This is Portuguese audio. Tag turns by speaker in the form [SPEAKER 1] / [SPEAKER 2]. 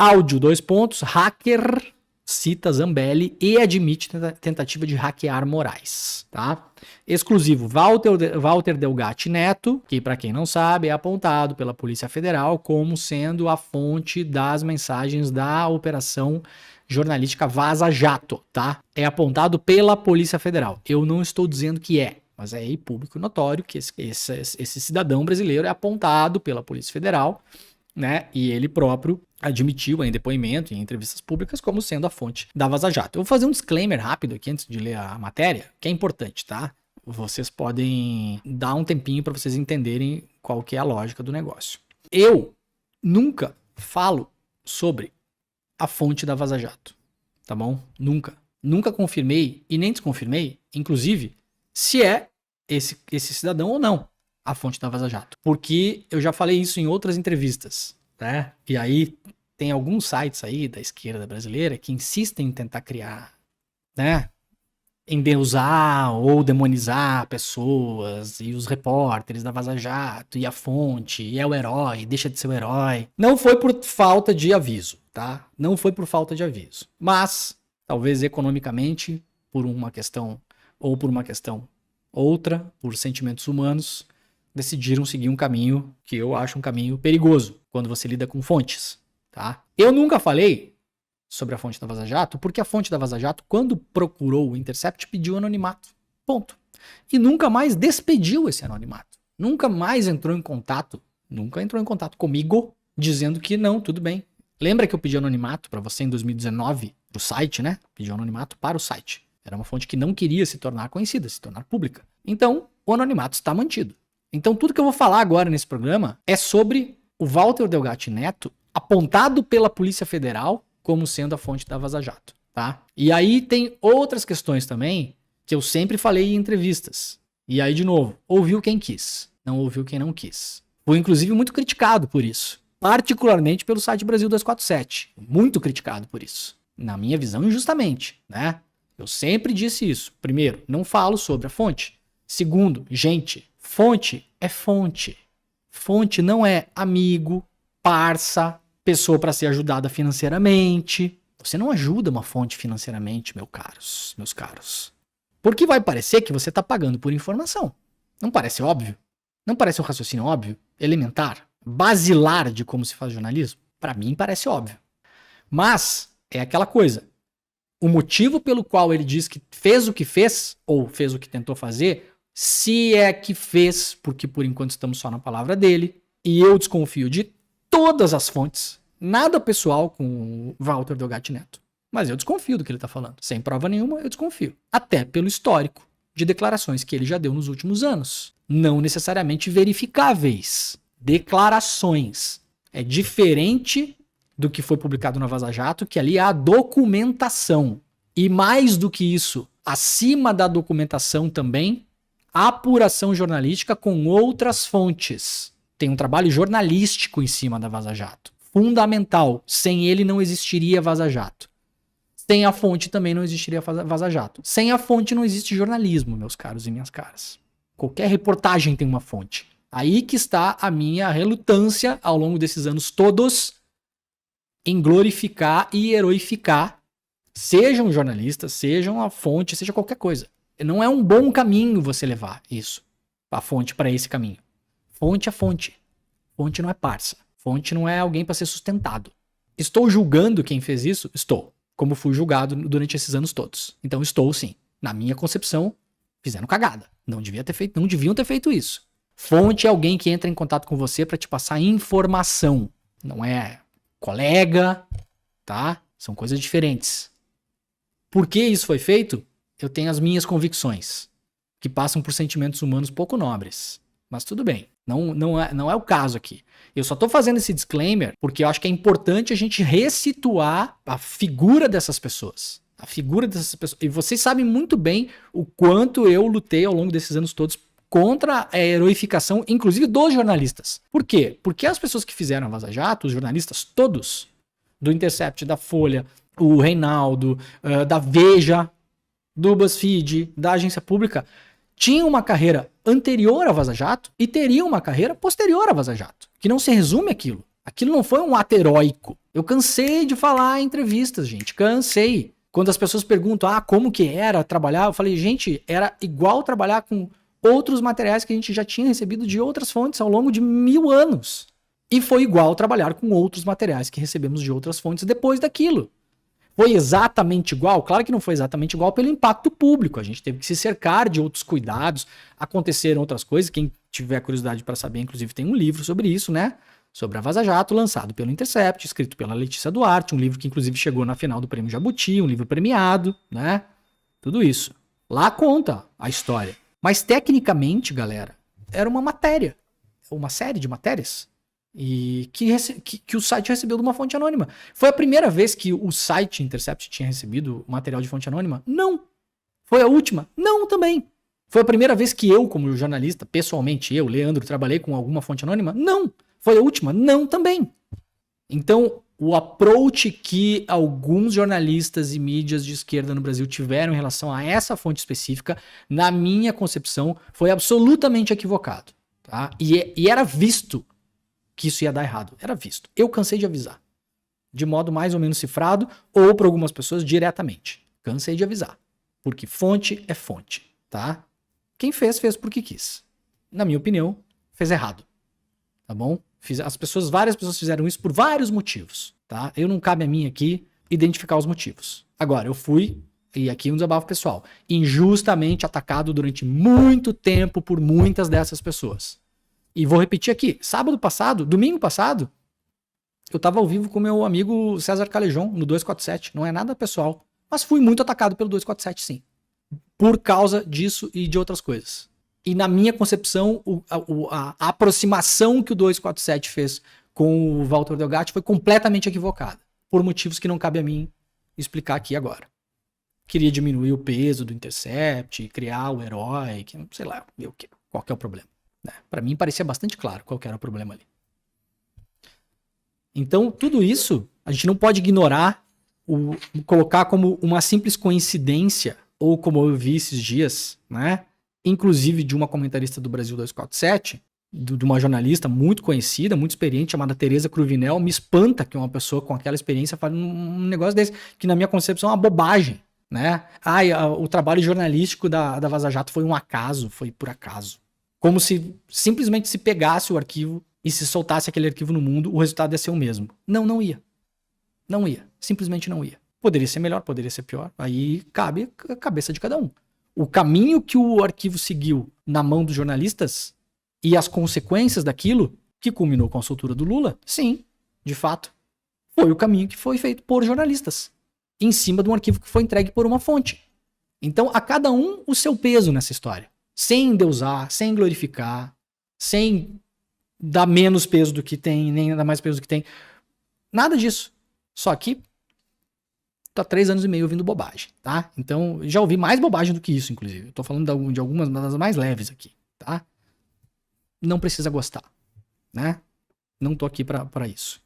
[SPEAKER 1] Áudio, 2 pontos, hacker cita Zambelli e admite tentativa de hackear Moraes, tá? Exclusivo, Walter Delgatti Neto, que para quem não sabe é apontado pela Polícia Federal como sendo a fonte das mensagens da operação jornalística Vaza Jato, tá? É apontado pela Polícia Federal. Eu não estou dizendo que é, mas é aí público notório que esse cidadão brasileiro é apontado pela Polícia Federal, né? E ele próprio admitiu em depoimento, em entrevistas públicas, como sendo a fonte da Vaza Jato. Eu vou fazer um disclaimer rápido aqui antes de ler a matéria, que é importante, tá? Vocês podem dar um tempinho para vocês entenderem qual que é a lógica do negócio. Eu nunca falo sobre a fonte da Vaza Jato, tá bom? Nunca. Nunca confirmei e nem desconfirmei, inclusive, se é esse cidadão ou não a fonte da Vaza Jato. Porque eu já falei isso em outras entrevistas, né? E aí tem alguns sites aí da esquerda brasileira que insistem em tentar criar, né? Endeusar ou demonizar pessoas e os repórteres da Vaza Jato e a fonte, e é o herói, deixa de ser o herói. Não foi por falta de aviso, tá? Não foi por falta de aviso. Mas, talvez economicamente, por uma questão ou por uma questão outra, por sentimentos humanos, decidiram seguir um caminho que eu acho um caminho perigoso quando você lida com fontes, tá? Eu nunca falei sobre a fonte da Vaza Jato, porque a fonte da Vaza Jato, quando procurou o Intercept, pediu anonimato. Ponto. E nunca mais despediu esse anonimato. Nunca mais entrou em contato comigo, dizendo que não, tudo bem. Lembra que eu pedi anonimato para você em 2019 pro site, né? Pedi anonimato para o site. Era uma fonte que não queria se tornar conhecida, se tornar pública. Então, o anonimato está mantido. Então, tudo que eu vou falar agora nesse programa é sobre o Walter Delgatti Neto, apontado pela Polícia Federal como sendo a fonte da Vaza Jato, tá? E aí tem outras questões também que eu sempre falei em entrevistas. E aí, de novo, ouviu quem quis, não ouviu quem não quis. Fui, inclusive, muito criticado por isso. Particularmente pelo site Brasil 247. Muito criticado por isso. Na minha visão, injustamente, né? Eu sempre disse isso. Primeiro, não falo sobre a fonte. Segundo, gente, fonte é fonte. Fonte não é amigo, parça, pessoa para ser ajudada financeiramente. Você não ajuda uma fonte financeiramente, meus caros. Porque vai parecer que você está pagando por informação. Não parece óbvio? Não parece um raciocínio óbvio? Elementar? Basilar de como se faz jornalismo? Para mim parece óbvio. Mas é aquela coisa. O motivo pelo qual ele diz que fez o que fez, ou fez o que tentou fazer, se é que fez, porque por enquanto estamos só na palavra dele, e eu desconfio de todas as fontes, nada pessoal com o Walter Delgatti Neto, mas eu desconfio do que ele está falando. Sem prova nenhuma, eu desconfio. Até pelo histórico de declarações que ele já deu nos últimos anos. Não necessariamente verificáveis. Declarações. É diferente do que foi publicado na Vaza Jato, que ali há documentação. E mais do que isso, acima da documentação também, apuração jornalística com outras fontes. Tem um trabalho jornalístico em cima da Vaza Jato. Fundamental. Sem ele não existiria Vaza Jato. Sem a fonte também não existiria Vaza Jato. Sem a fonte não existe jornalismo, meus caros e minhas caras. Qualquer reportagem tem uma fonte. Aí que está a minha relutância ao longo desses anos todos em glorificar e heroificar, sejam jornalistas, sejam a fonte, seja qualquer coisa. Não é um bom caminho você levar isso, a fonte para esse caminho. Fonte é fonte. Fonte não é parça. Fonte não é alguém para ser sustentado. Estou julgando quem fez isso? Estou. Como fui julgado durante esses anos todos. Então estou sim. Na minha concepção, fizeram cagada. Não deviam ter feito isso. Fonte é alguém que entra em contato com você para te passar informação. Não é colega, tá? São coisas diferentes. Por que isso foi feito? Eu tenho as minhas convicções, que passam por sentimentos humanos pouco nobres. Mas tudo bem, não é o caso aqui. Eu só tô fazendo esse disclaimer porque eu acho que é importante a gente ressituar a figura dessas pessoas. A figura dessas pessoas. E vocês sabem muito bem o quanto eu lutei ao longo desses anos todos contra a heroificação, inclusive dos jornalistas. Por quê? Porque as pessoas que fizeram a Vaza Jato, os jornalistas todos, do Intercept, da Folha, o Reinaldo, da Veja, do BuzzFeed, da agência pública, tinham uma carreira anterior à Vaza Jato e teriam uma carreira posterior à Vaza Jato, que não se resume àquilo. Aquilo não foi um ato heróico. Eu cansei de falar em entrevistas, gente. Cansei. Quando as pessoas perguntam, como que era trabalhar? Eu falei, gente, era igual trabalhar com outros materiais que a gente já tinha recebido de outras fontes ao longo de 1000 anos. E foi igual trabalhar com outros materiais que recebemos de outras fontes depois daquilo. Foi exatamente igual? Claro que não foi exatamente igual pelo impacto público. A gente teve que se cercar de outros cuidados. Aconteceram outras coisas. Quem tiver curiosidade para saber, inclusive, tem um livro sobre isso, né? Sobre a Vaza Jato, lançado pelo Intercept, escrito pela Letícia Duarte, um livro que inclusive chegou na final do Prêmio Jabuti, um livro premiado, né? Tudo isso. Lá conta a história. Mas tecnicamente, galera, era uma matéria, uma série de matérias, e que o site recebeu de uma fonte anônima. Foi a primeira vez que o site Intercept tinha recebido material de fonte anônima? Não. Foi a última? Não, também. Foi a primeira vez que eu, como jornalista, pessoalmente, eu, Leandro, trabalhei com alguma fonte anônima? Não. Foi a última? Não, também. Então, o approach que alguns jornalistas e mídias de esquerda no Brasil tiveram em relação a essa fonte específica, na minha concepção, foi absolutamente equivocado. Tá? E era visto que isso ia dar errado. Era visto. Eu cansei de avisar. De modo mais ou menos cifrado, ou para algumas pessoas diretamente. Cansei de avisar. Porque fonte é fonte. Tá? Quem fez, fez porque quis. Na minha opinião, fez errado. Tá bom? Várias pessoas fizeram isso por vários motivos, tá? Eu não cabe a mim aqui identificar os motivos. Agora, eu fui, e aqui um desabafo pessoal, injustamente atacado durante muito tempo por muitas dessas pessoas. E vou repetir aqui, domingo passado, eu tava ao vivo com meu amigo César Calejon, no 247, não é nada pessoal, mas fui muito atacado pelo 247, sim. Por causa disso e de outras coisas. E na minha concepção, a aproximação que o 247 fez com o Walter Delgatti foi completamente equivocada. Por motivos que não cabe a mim explicar aqui agora. Queria diminuir o peso do Intercept, criar o herói, sei lá, qual que é o problema. Né? Para mim parecia bastante claro qual que era o problema ali. Então, tudo isso, a gente não pode ignorar, colocar como uma simples coincidência, ou como eu vi esses dias, né? Inclusive de uma comentarista do Brasil 247, de uma jornalista muito conhecida, muito experiente, chamada Tereza Cruvinel. Me espanta que uma pessoa com aquela experiência fale um negócio desse, que na minha concepção é uma bobagem, né? O trabalho jornalístico da Vaza Jato foi um acaso, foi por acaso. Como se simplesmente se pegasse o arquivo e se soltasse aquele arquivo no mundo, o resultado ia ser o mesmo. Não ia. Não ia. Simplesmente não ia. Poderia ser melhor, poderia ser pior. Aí cabe a cabeça de cada um. O caminho que o arquivo seguiu na mão dos jornalistas e as consequências daquilo, que culminou com a soltura do Lula, sim, de fato, foi o caminho que foi feito por jornalistas, em cima de um arquivo que foi entregue por uma fonte. Então, a cada um o seu peso nessa história. Sem endeusar, sem glorificar, sem dar menos peso do que tem, nem dar mais peso do que tem. Nada disso. Só que tô há 3 anos e meio ouvindo bobagem, tá? Então, já ouvi mais bobagem do que isso, inclusive. Eu tô falando de algumas das mais leves aqui, tá? Não precisa gostar, né? Não tô aqui pra isso.